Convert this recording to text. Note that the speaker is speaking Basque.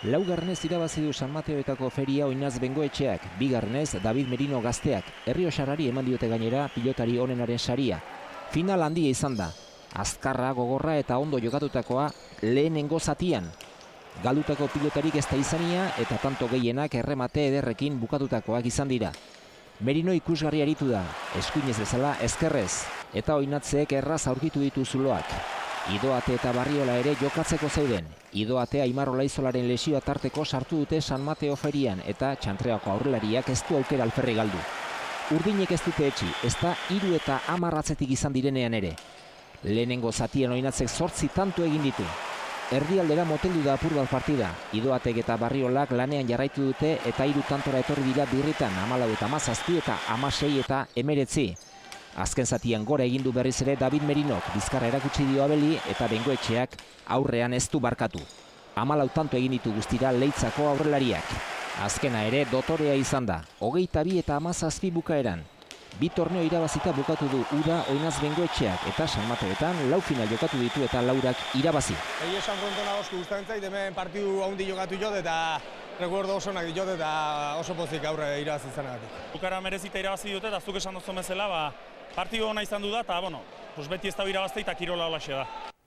Laugarrenez irabazi du San Mateoetako feria Oinaz Bengoetxeak, bigarrenez David Merino gazteak, Errioxarrari eman diote gainera pilotari onenaren saria. Final handia izan da, azkarra, gogorra eta ondo jokatutakoa lehenengo zatian. Galdutako pilotarik ez da izania eta tanto gehienak erremate ederrekin bukatutakoak izan dira. Merino ikusgarri aritu da, eskuinez bezala ezkerrez, eta Oinatzeek erraz aurkitu ditu zuloak. Idoate eta Barriola ere jokatzeko zeuden. Idoate Aimar Olaizolaren lesioa tarteko sartu dute San Mateo ferian eta Txantreako aurrelariak ez du aukera alferri galdu. Urdinek ez dute etxi, ez da 3 eta 10 atzetik izan direnean ere. Lehenengo zatien Oinatzek 8 tanto egin ditu. Erdialdera moteldu da apur bat partida. Idoatek eta Barriolak lanean jarraitu dute eta 3 tantora etorri dira birritan 14 eta 17 eta 16 eta 19. Azken zatian gora egin du berriz ere David Merinok, bizkarra erakutsi dio Abeli eta Bengoetxeak aurrean ez du barkatu. 14 tanto egin ditu guztira Leitzako aurrelariak. Azkena ere dotorea izan da, 22 eta 17 bukaeran. 2 torneo irabazita bukatu du Uda Oinaz Bengoetxeak eta San Mateoetan 4 final jokatu ditu eta 4ak irabazi. Esan fronto nagoz gustatzen zait, hemen partidu handi jokatu jot eta recuerdo oso onak jot eta oso pozik aurre irabazi izanagatik. Bukara merezita irabazi dute eta zuk esan duzu bezala, partidu ona izan du da eta beti ez da irabazte eta kirola holaxe da.